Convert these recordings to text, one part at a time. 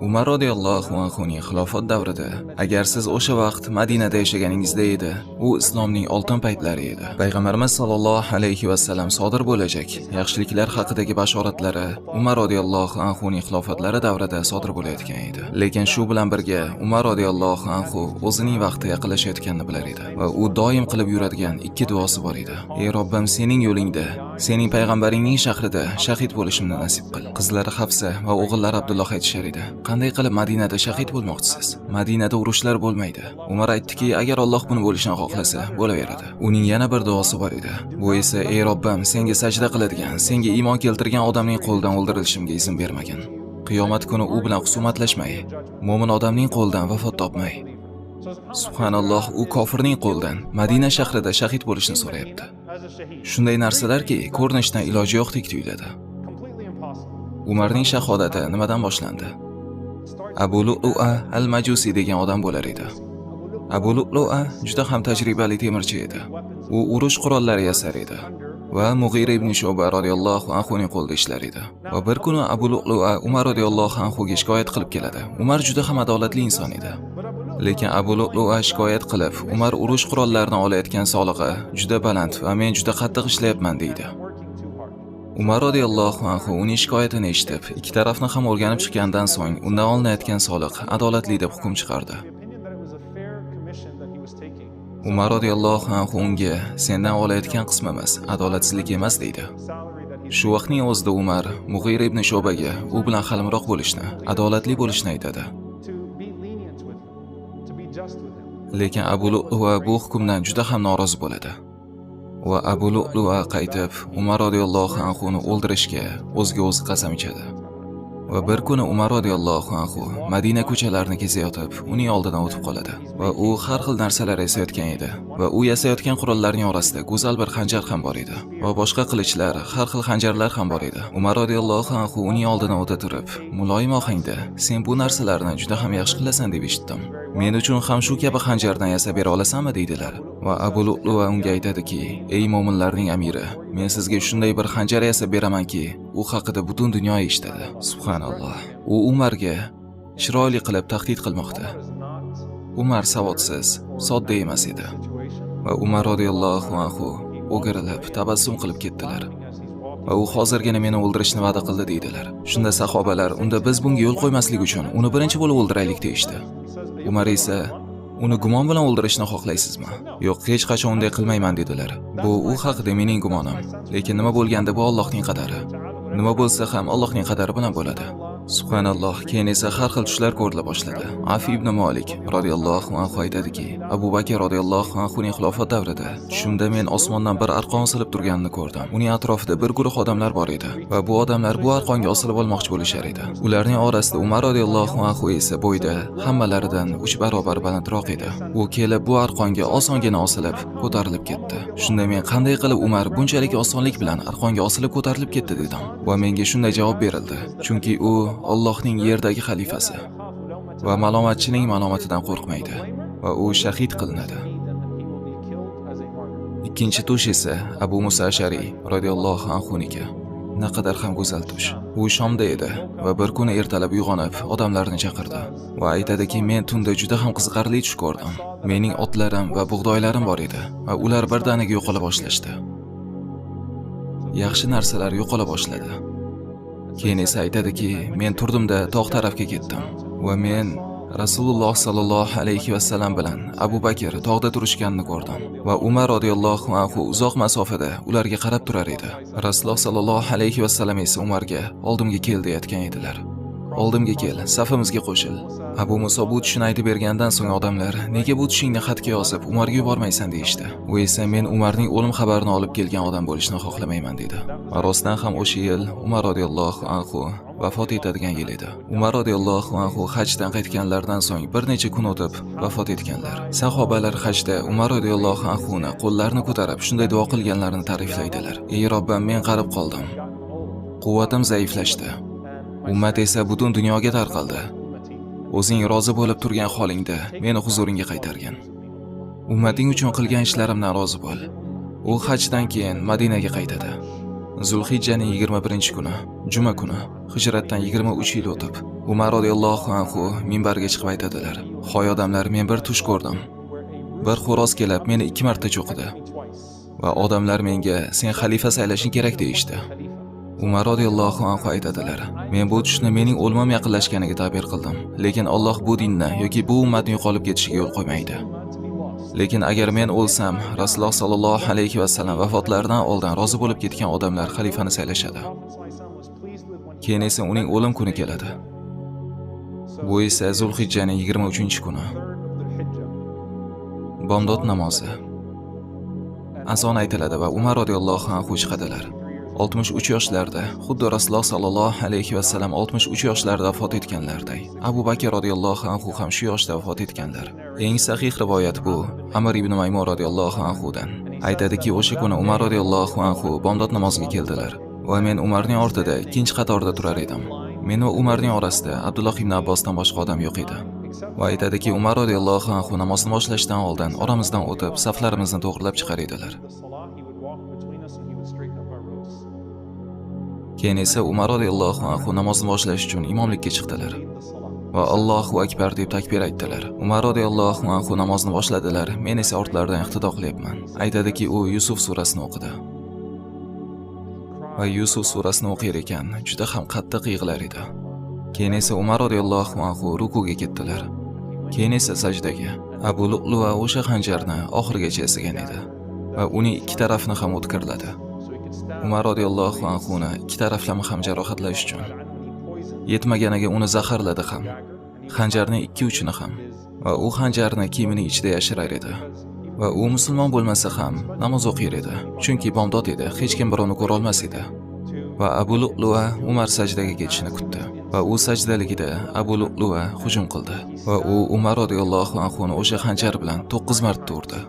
Umar radhiyallohu anhuning xilofat davrida, agar siz o'sha vaqt Madinada yashaganingizda edi, u islomning oltin paytlari edi. Payg'ambarimiz sollallohu alayhi va sallam sodir bo'lajak yaxshiliklar haqidagi bashoratlari Umar radhiyallohu anhuning xilofatlari davrida sodir bo'layotgan edi. Lekin shu bilan birga Umar radhiyallohu anhu o'zining vaqti yaqinlashayotganini bilar edi va u doim qilib yuradigan ikki duosi bor edi. Ey Robbim, sening yo'lingda, sening payg'ambaringning shahrida shahid bo'lishimni nasib qil. Qizlari Hafsa va o'g'illari Abdulloh aytishar edi: qanday qilib Madinada shahid bo'lmoqchisiz? Madinada urushlar bo'lmaydi. Umar aytdiki, agar Alloh buni bo'lishini xohlasa, bo'laveradi. Uning yana bir duosi bor edi. Bu esa: ey Robbim, senga sajda qiladigan, senga iymon keltirgan odamning qo'lidan o'ldirilishimga izn bermagin. Qiyomat kuni u bilan husumatlashmay, mo'min odamning qo'lidan vafot topmay. Subhanalloh, u kofirning qo'lidan Madina shahrida shahid bo'lishni so'rayapti. Shunday narsalarki, ko'rinishdan iloji yo'qdek tuyuladi. Umarning shahodati nimadan boshlandi? Abu Lu'lu'a al-Majusi degan odam bo'lar edi. Abu Lu'lu'a juda ham tajribali temirchi edi. U urush qurollari yasar edi va Mughira ibn Shu'ba radhiyallohu anhuning qo'lida ishlar edi. Va bir kuni Abu Lu'lu'a Umar radhiyallohu anhuga shikoyat qilib keladi. Umar juda ham adolatli inson edi. Lekin Abu Lu'lu'a shikoyat qilib, Umar urush qurollarini olayotgan solig'i juda baland va men juda qattiq ishlayapman deydi. Umar radhiyallohu anhu uning shikoyatini eshitib, ikki tarafni ham o'rganib chiqqandan so'ng undan olinayotgan soliq adolatli deb hukm chiqardi. Umar radhiyallohu anhu unga: sendan olayotgan qismimiz adolatsizlik emas deydi. Shu vaqtning o'zida Umar Mughira ibn Shu'baga u bilan halimroq bo'lishni, adolatli bo'lishni aytadi. Lekin Abu Lu'lu'a bu hukmdan juda ham norozi bo'ladi. Va Abu Lu'lu'a qaytib Umar radhiyallohu anhuni o'ldirishga o'ziga o'zi qasam ichadi. Va bir kuni Umar radhiyallohu anhu Madina ko'chalarini kezayotib, uning oldidan o'tib qoladi. Va u har xil narsalar yasayotgan edi. Va u yasayotgan qurollarning orasida go'zal bir xanjar ham bor edi. Va boshqa qilichlar, har xil xanjarlar ham bor edi. Umar radhiyallohu anhu uning oldidan o'ta turib, muloyim ohangda: sen bu narsalarni juda ham yaxshi qilasan deb eshitdim. Men uchun ham shu kabi xanjardan yasab bera olasanmi deydilar. Va Abu Lu'lu'a unga aytadiki: ey mo'minlarning amiri, men sizga shunday bir xanjar yasab beramanki, u haqida butun dunyo eshitadi. Subhanalloh. U Umarga chiroyli qilib tahdid qilmoqda. Umar savodsiz, sodda emas edi. Va Umar radhiyallohu anhu o'girilib, tabassum qilib ketdilar. Va u hozirgina meni o'ldirishni va'da qildi deydilar. Shunda sahobalar: unda biz bunga yo'l qo'ymaslik uchun uni birinchi bo'lib o'ldiraylik deydi. Umar esa: uni gumon bilan o'ldirishni xohlaysizmi? Yo'q, hech qachon unday qilmayman dedilar. Bu u haqida mening gumonim. Lekin nima bo'lganda bu Allohning qadari. Nima bo'lsa ham Allohning qadari bilan bo'ladi. Subhanalloh. Keyin esa har xil tushlar ko'rila boshladi. Afi ibn Malik radhiyallohu anhu aytadiki, Abu Bakr radhiyallohu anhuning xilofat davrida tushimda men osmondan bir arqon osilib turganini ko'rdim. Uning atrofida bir guruh odamlar bor edi va bu odamlar bu arqonga osilib olmoqchi bo'lishar edi. Ularning orasida Umar radhiyallohu anhu esa bo'yda hammalaridan 3 barobar balandroq edi. U kelib bu arqonga osongina osilib, ko'tarilib ketdi. Shunda men qanday qilib Umar bunchalik osonlik bilan arqonga osilib ko'tarilib ketdi dedim. Va menga shunday javob berildi: chunki u Allohning yerdagi xalifasi va malomatchining malomatidan qo'rqmaydi va u shahid qilinadi. Ikkinchi tush esa Abu Musa Ash'ari radhiyallohu anhuniki. Naqadar ham go'zal tush. U Shomda edi va bir kuni ertalab uyg'onib, odamlarni chaqirdi va aytadiki, men tunda juda ham qiziqarli tush ko'rdim. Mening otlarim va bug'doylarim bor edi va ular birdaniga yo'qola boshlashdi. Yaxshi narsalar yo'qola boshladi. Keyin esa aytadiki, men turdimda tog' tarafga ketdim va men Rasululloh sallallohu alayhi va sallam bilan Abu Bakr tog'da turishganini ko'rdim va Umar radhiyallohu anhu uzoq masofada ularga qarab turar edi. Rasululloh sallallohu alayhi va sallam esa Umarga oldimga kel deyotgan edilar. Oldimga kel, safimizga qo'shil. Abu Muso bu tushni aytib bergandan so'ng odamlar: nega bu tushingni xatga yozib Umarga yubormaysan deyishdi. U esa: men Umarning o'lim xabarini olib kelgan odam bo'lishni xohlamayman dedi. Va rostdan ham o'sha yil Umar radhiyallohu anhu vafot etadigan yil edi. Umar radhiyallohu anhu hajdan qaytganlardan so'ng bir necha kun o'tib vafot etganlar. Sahobalar hajda Umar radhiyallohu anhuni qo'llarini ko'tarib shunday duo qilganlarini ta'riflaydilar: ey Robbim, men qarib qoldim. Quvvatim zaiflashdi. Ummat esa butun dunyoga tarqaldi. O'zing rozi bo'lib turgan holingda meni huzuringga qaytargin. Ummating uchun qilgan ishlarimdan rozi bo'l. U hajdan keyin Madinaga qaytadi. Zulhijjaning 21-kuni, juma kuni, hijratdan 23 yil o'tib, Umar radhiyallohu anhu minbarga chiqib aytadilar: "Hoy odamlar, men bir tush ko'rdim. Bir xo'roz kelib meni 2 marta cho'qidi va odamlar menga sen xalifa saylashing kerak deyishdi." Umar radhiyallohu anhu aytadilar: "Men bu tushni mening o'lmam yaqinlashganiga ta'bir qildim, lekin Alloh bu dinni yoki bu ummatning yo'qolib ketishiga yo'l qo'ymaydi. Lekin agar men o'lsam, Rasululloh sallallohu alayhi va sallam vafotlaridan oldin rozi bo'lib ketgan odamlar xalifani saylashadi. Keyin esa uning o'lim kuni keladi. Bu esa Zulhijjaning 23-kuni. Bomdod namozi. Azon aytiladi va Umar radhiyallohu anhu chiqadilar. 63 yoshlarda, xuddi Rasululloh sallallohu alayhi va sallam 63 yoshlarda vafot etganlarday. Abu Bakr radhiyallohu anhu ham shu yoshda vafot etganlar. Eng sahih rivoyat bu Amr ibn Maymun radhiyallohu anhudan. Aytadiki, o'sha kuni Umar radhiyallohu anhu bomdod namoziga keldilar va men Umarning ortida ikkinchi qatorda turar edim. Men va Umarning orasida Abdulloh ibn Abbosdan boshqa odam yo'q edi. Va aytadiki, Umar radhiyallohu anhu namozni boshlashdan oldin oramizdan o'tib, saflarimizni to'g'rilab chiqar edilar. Keyin esa Umar radhiyallohu anhu namozni boshlash uchun imomlikka chiqdilar va Allohu akbar deb takbir aytdilar. Umar radhiyallohu anhu namozni boshladilar, men esa ortlaridan iqtido qilyapman. Aytadiki, u Yusuf surasini o'qidi. Va Yusuf surasini o'qir ekan, juda ham qattiq yig'lar edi. Keyin esa Umar radhiyallohu anhu rukuga ketdilar. Keyin esa sajdaga. Abu Lu'lu'a o'sha xanjarni oxirigacha yasagan edi va uning ikki tarafini ham o'tkirladi. Umar radhiyallohu anhu ni ikki taraflama ham jarohatlash uchun yetmaganiga uni zaharladi ham. Xanjarning ikki uchini ham va u xanjarni kiyimining ichida yashirar edi. Va u musulmon bo'lmasa ham namoz o'qir edi, chunki bomdod edi, hech kim birovni ko'ra olmas edi. Va Abu Lu'lu'a Umar sajdaga ketishini kutdi. Va u sajdaligida Abu Lu'lu'a hujum qildi va u Umar radhiyallohu anhu ni o'sha xanjar bilan 9 marta urdi.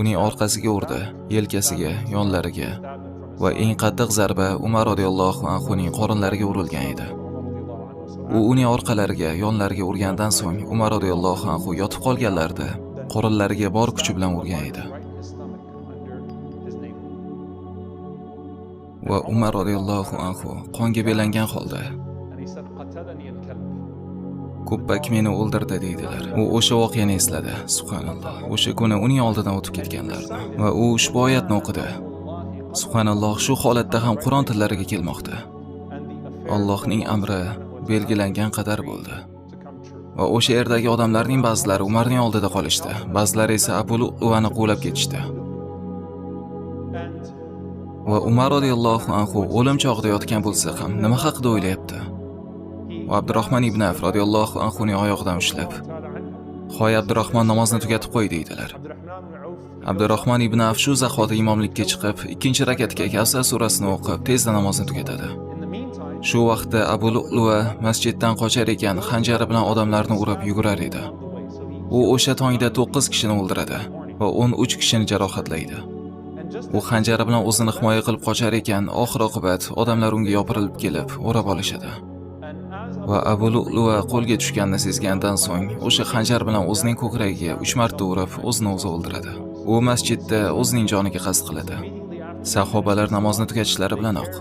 Uning orqasiga urdi, yelkasiga, yonlariga va eng qattiq zarba Umar radhiyallohu anhu ning qorinlariga urilgan edi. U uning orqalariga, yonlariga urgandan so'ng Umar radhiyallohu anhu yotib qolganlarida qorinlariga bor kuchi bilan urgan edi. Va Umar radhiyallohu anhu qonga belangan holda "Ko'ppak meni o'ldirdi" deydilar. U o'sha voqeani esladi. Subhanalloh. O'sha kuni uning oldidan o'tib ketganlarni va u ushbu oyatni o'qidi. Subhanalloh, shu holatda ham Qur'on tillariga kelmoqda. Allohning amri belgilangan qadar bo'ldi. Va o'sha yerdagi odamlarning ba'zilari Umarning oldida qolishdi, ba'zilari esa Abu Lu'lu'ani quvlab ketishdi. Va Umar radhiyallohu anhu o'lim chog'ida yotgan bo'lsa ham nima haqida o'ylayapti? Va Abdurrahmon ibn Avf radhiyallohu anhu ning oyog'idan ushlab, "Hoy Abdurrahmon, namozni tugatib qo'y" deydilar. Abdurrahmon ibn Avf shu zahoti imomlikka chiqib, ikkinchi rakatga Kavsar surasini o'qib, tezda namozni tugatadi. Shu vaqtda Abu Lu'lu'a masjiddan qochar ekan, xanjari bilan odamlarni urib yugurar edi. U o'sha tongda 9 kishini o'ldiradi va 13 kishini jarohatlaydi. U xanjari bilan o'zini himoya qilib qochar ekan, oxir-oqibat odamlar unga yopirilib kelib, o'rab olishadi. Va Abu Lu'lu'a qo'lga tushganini sezgandan so'ng o'sha xanjar bilan o'zining ko'kragiga 3 marta urib, o'zini o'zi o'ldiradi. U masjidda o'zining joniga qasd qiladi. Sahobalar namozni tugatishlari bilanoq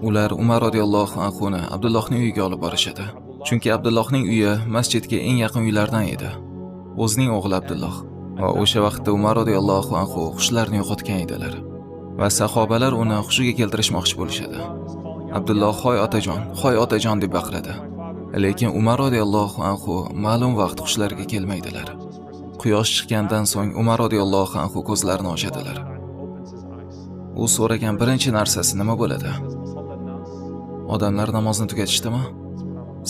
ular Umar radhiyallohu anhu ni Abdullohning uyiga olib borishadi. Chunki Abdullohning uyi masjidga eng yaqin uylardan edi. O'zining o'g'li Abdulloh va o'sha vaqtda Umar radhiyallohu anhu hushlarini yo'qotgan edilar. Va sahobalar uni hushiga keltirishmoqchi bo'lishadi. Abdulloh "Hoy otajon" deb baqiradi. Lekin Umar radhiyallohu anhu ma'lum vaqt hushlariga kelmaydilar. Quyosh chiqqandan so'ng Umar radhiyallohu anhu ko'zlarini ochadilar. U so'ragan birinchi narsasi nima bo'ladi? Odamlar namozni tugatishdimi?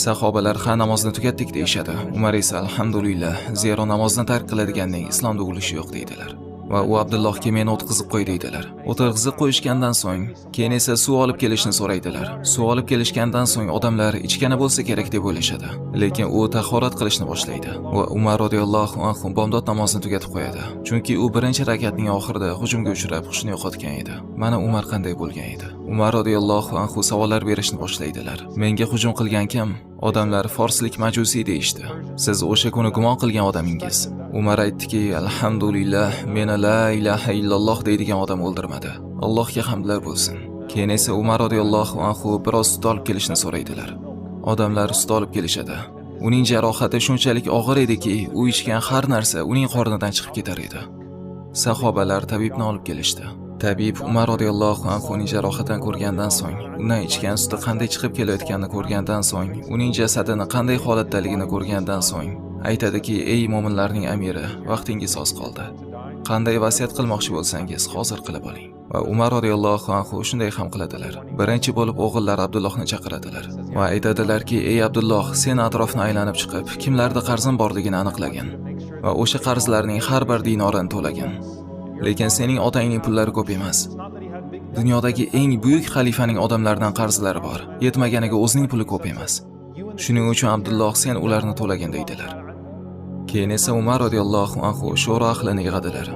Sahobalar "Ha, namozni tugatdik" deyshadi. Umar esa "Alhamdulillah, zero namozni tark qiladiganning islomda ulushi yo'q" deydilar. Va u Abdullohga "Meni o'tqizib qo'y" deydilar. O'tirg'izib qo'yishgandan so'ng, keyin esa suv olib kelishni so'raydilar. Suv olib kelishgandan so'ng odamlar ichgani bo'lsa kerak deb o'ylashadi. Lekin u tahorat qilishni boshlaydi va Umar radhiyallohu anhu bomdod namozini tugatib qo'yadi. Chunki u birinchi rakatning oxirida hujumga uchrab, hushini yo'qotgan edi. Mana Umar qanday bo'lgan edi. Umar radhiyallohu anhu savollar berishni boshlaydilar. "Menga hujum qilgan kim?" Odamlar "Forslik majusiy" deyishdi. "Siz o'sha kuni gumon qilgan odamingiz." Umar aytdiki, "Alhamdulillah, meni la ilaha illalloh deydigan odam o'ldirmadi. Allohga hamdlar bo'lsin." Keyin esa Umar radhiyallohu anhu biroz sut olib kelishni so'raydilar. Odamlar sut olib kelishadi. Uning jarohati shunchalik og'ir ediki, u ichgan har narsa uning qornidan chiqib ketar edi. Sahobalar tabibni olib kelishdi. Tabib Umar radhiyallohu anhu uning jarohatini ko'rgandan so'ng, undan ichgan suti qanday chiqib kelayotganini ko'rgandan so'ng, uning jasadini qanday holatdaligini ko'rgandan so'ng, aytadiki: "Ey mo'minlarning amiri, vaqtingiz oz qoldi. Qanday vasiyat qilmoqchi bo'lsangiz, hozir qilib oling." Va Umar radhiyallohu anhu shunday ham qiladilar. Birinchi bo'lib o'g'illari Abdullohni chaqiradilar va aytadilarki: "Ey Abdulloh, sen atrofni aylanib chiqib, kimlarda qarzim borligini aniqlagin va o'sha qarzlarning har bir dinorini to'lagin. Lekin sening otangning pullari ko'p emas. Dunyodagi eng buyuk xalifaning odamlardan qarzlari bor. Yetmaganiga o'zining puli ko'p emas. Shuning uchun Abdulloh, sen ularni to'lagin" deydilar. Keyin esa Umar radhiyallohu anhu sho'ro ahlini yig'adilar.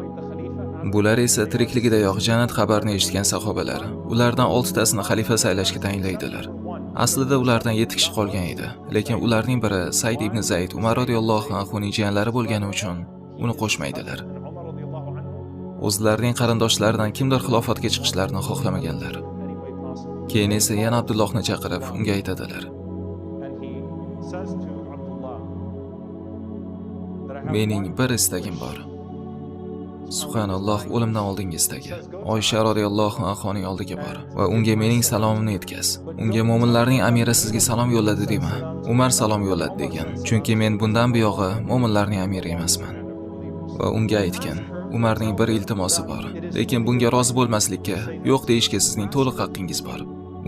Bular esa tirikligidayoq jannat xabarini eshitgan sahobalar. Ulardan 6 tasini xalifa saylashga tayinlaydilar. Aslida ulardan 7 kishi qolgan edi, lekin ularning biri Said ibn Zayd Umar radhiyallohu anhuning jiyanlari bo'lgani uchun uni qo'shmaydilar. O'zlarining qarindoshlaridan kimdir xilofatga chiqishlarini xohlamaganlar. Keyin esa yana Abdullohni chaqirib, unga aytadilar: "Mening bir istagim bor. Subhanalloh, o'limdan oldingizdagi Oysha radhiyallohu anhoning oldiga bor va unga mening salomimni yetkaz. Unga mo'minlarning amiri sizga salom yo'lladi dema. Umar salom yo'lladi degan. Chunki men bundan buyog'i mo'minlarning amiri emasman." Va unga aytgan: "Umarning bir iltimosi bor, lekin bunga rozi bo'lmaslikka, yo'q deyishga sizning to'liq haqqingiz bor.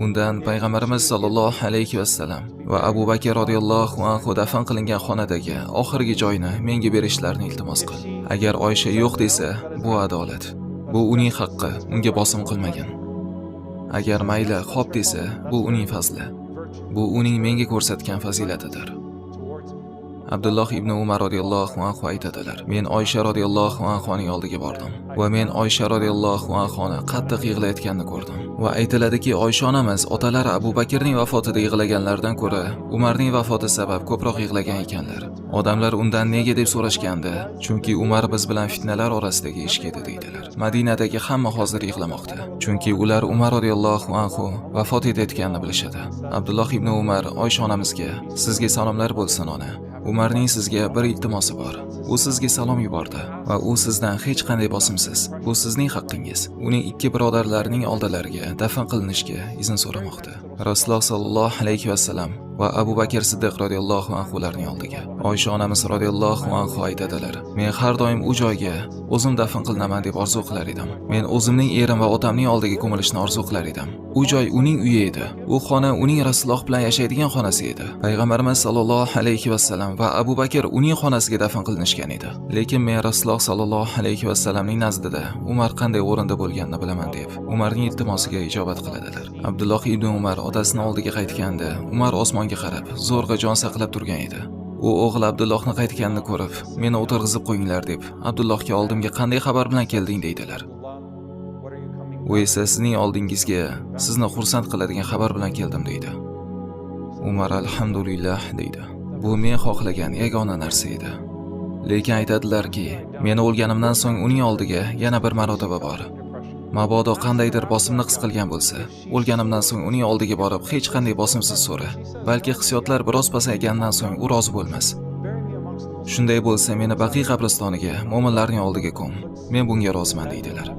Undan payg'ambarimiz sollallohu alayhi vasallam va Abu Bakr radhiyallohu anhu dafn qilingan xonadagi oxirgi joyni menga berishlarini iltimos qil. Agar Oysha yo'q desa, bu adolat. Bu uning haqqi, unga bosim qilmagan. Agar mayli, xo'p desa, bu uning fazli. Bu uning menga ko'rsatgan fazilatidir." Abdulloh ibn Umar radhiyallohu anhu aytadilar: "Men Oysha radhiyallohu anhoning oldiga bordim va men Oysha radhiyallohu anhoni qattiq yig'layotganini ko'rdim. Va aytiladiki, Oysha onamiz otalari Abu Bakrning vafotida yig'laganlardan ko'ra, Umarning vafoti sabab ko'proq yig'lagan ekanlar. Odamlar undan nega deb so'rashganda, chunki Umar biz bilan fitnalar orasidagi ishga edi deydilar. Madinadagi hamma hozir yig'lamoqda, chunki ular Umar radhiyallohu anhu vafot etayotganini bilishadi." Abdulloh ibn Umar Oysha onamizga: "Sizga salomlar bo'lsin ona. Umarning sizga bir iltimosi bor. U sizga salom yubordi va u sizdan hech qanday bosimsiz. Bu sizning haqqingiz. Uning 2 birodarlarining oldilariga dafn qilinishga izn so'ramoqda." Rasululloh sallallohu alayhi vasallam va Abu Bakr Siddiq radhiyallohu anhularning oldiga. Oysha onamiz radhiyallohu anhu aytadilar: "Men har doim u joyga o'zim dafn qilinaman deb orzu qilar edim. Men o'zimning erim va otamning oldiga ko'milishni orzu qilar edim. U joy uning uyi edi. U xona uning Rasululloh bilan yashaydigan xonasi edi. Payg'ambarimiz sallallohu alayhi vasallam va Abu Bakr uning xonasiga dafn qilinishgan edi. Lekin men Rasululloh sallallohu alayhi vasallamning nazdida Umar qanday o'rinda bo'lganini bilaman" deb Umarning iltimosiga ijobat qiladilar. Abdulloh ibn Umar otasining oldiga qaytganda, Umar osmonga qarab, zo'rg'a jon saqlab turgan edi. U o'g'il Abdullohni qaytganini ko'rib, "Meni o'tirg'izib qo'yinglar" deb Abdullohga oldimga qanday xabar bilan kelding deydilar. U esa sizning oldingizga sizni xursand qiladigan xabar bilan keldim deydi. Umar alhamdulillah deydi. Bu men xohlagan yagona narsa edi. Lekin aytadilarki, meni o'lganimdan so'ng uning oldiga yana bir marotaba bor. Mabodo qandaydir bosimni his qilgan bo'lsa, o'lganimdan so'ng uning oldiga borib hech qanday bosimsiz so'ra. Balki hissiyotlar biroz pasaygandan so'ng u rozi bo'lmas. Shunday bo'lsa, meni Baqiy qabristoniga, mo'minlarning oldiga ko'm. Men bunga roziman deydilar.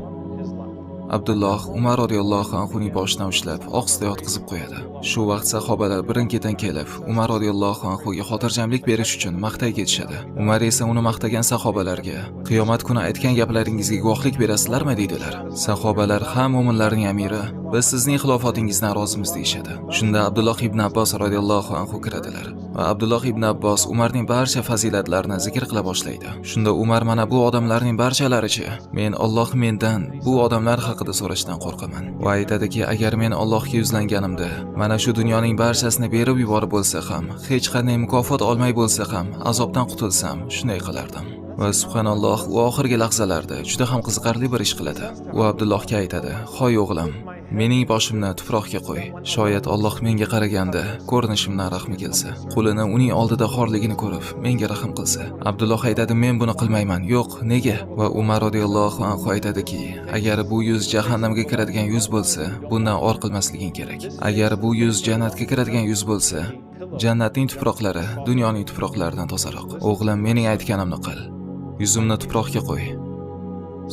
Abdulloh Umar radhiyallohu anhuning boshidan ushlab, og'zida yotqizib qo'yadi. Shu vaqt sahobalar birin-ketin kelib, Umar radhiyallohu anhuga xotirjamlik berish uchun maqtay ketishadi. Umar esa uni maqtagan sahobalarga: "Qiyomat kuni aytgan gaplaringizga guvohlik berasizlarmi?" deydilar. Sahobalar: "Ha, mo'minlarning amiri, biz sizning xilofatingizdan rozimiz" deyishadi. Shunda Abdulloh ibn Abbos radhiyallohu anhu kiradilar va Abdulloh ibn Abbos Umarning barcha fazilatlarini zikr qila boshlaydi. Shunda Umar: "Mana bu odamlarning barchalarichi, men Alloh mendan bu odamlar haqida so'rashdan qo'rqaman." Va aytadiki, agar men Allohga yuzlanganimda, mana shu dunyoning barchasini berib yuborib bo'lsa ham, hech qanday mukofot olmay bo'lsa ham, azobdan qutulsam, shunday qilardim. Va subhanalloh, u oxirgi lahzalarda juda ham qiziqarli bir ish qiladi. U Abdullohga aytadi: "Hoy o'g'lim, mening boshimni tuproqqa qo'y. Shoyat Alloh menga qaraganda ko'rinishimdan rahmi kelsa, qo'lini uning oldida xorligini ko'rib, menga rahm qilsa." Abdulloh aytadi: "Men buni qilmayman." "Yo'q, nega?" Va Umar radhiyallohu anhu aytadiki, "Agar bu yuz jahannamga kiradigan yuz bo'lsa, bundan or qilmasliging kerak. Agar bu yuz jannatga kiradigan yuz bo'lsa, Jannatning tuproqlari dunyoning tuproqlaridan tozaroq. O'g'lim, mening aytganimni qil. Yuzimni tuproqqa qo'y.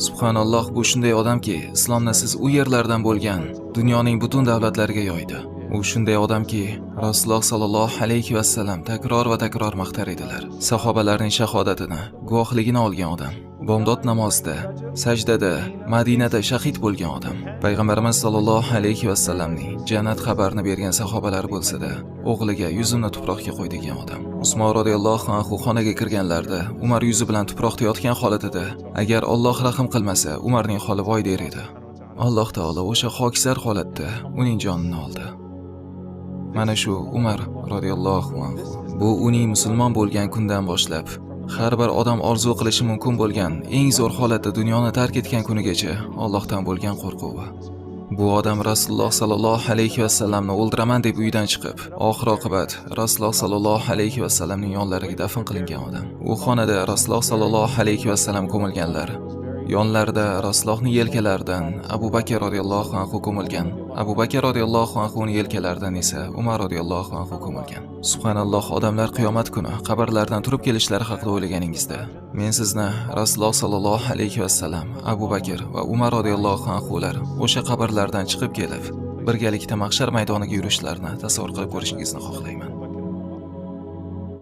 Subhanalloh, bu shunday odamki, islomni siz u yerlardan bo'lgan dunyoning butun davlatlariga yoydi. U shunday odamki, Rasululloh sallallohu alayhi va sallam takror va takror maqtar edilar. Sahobalarning shahodatini, guvohligini olgan odam. Bomdod namozida, sajdada, Madinada shahid bo'lgan odam. Payg'ambarimiz sallallohu alayhi va sallamning jannat xabarini bergan sahobalar bo'lsa-da, o'g'liga yuzimni tuproqqa qo'y degan odam. Usmon radhiyallohu anhu xonaga kirganlarida, Umar yuzi bilan tuproqda yotgan holatida, agar Alloh rahim qilmasa, Umarning holi voy der edi. Alloh taolo o'sha xokisar holatda uning jonini oldi. Mana shu Umar radhiyallohu anhu. Bu uning musulmon bo'lgan kundan boshlab har bir odam orzu qilishi mumkin bo'lgan eng zo'r holatda dunyoni tark etgan kunigacha Allohdan bo'lgan qo'rquvi. Bu odam Rasululloh sallallohu alayhi va sallamni o'ldiraman deb uydan chiqib, oxir oqibat Rasululloh sallallohu alayhi va sallamning yonlariga dafn qilingan odam. U xonada Rasululloh sallallohu alayhi va sallam ko'milganlar. Yonlarida Rasulullohning yelkalaridan Abu Bakr radhiyallohu anhu ko'milgan. Abu Bakr radhiyallohu anhuning yelkalaridan esa Umar radhiyallohu anhu ko'milgan. Subhanalloh, odamlar qiyomat kuni qabrlardan turib kelishlari haqida o'ylaganingizda, men sizni Rasululloh sallallohu alayhi va sallam, Abu Bakr va Umar radhiyallohu anhular o'sha qabrlardan chiqib kelib, birgalikda mahshar maydoniga yurishlarini tasavvur qilib ko'rishingizni xohlayman.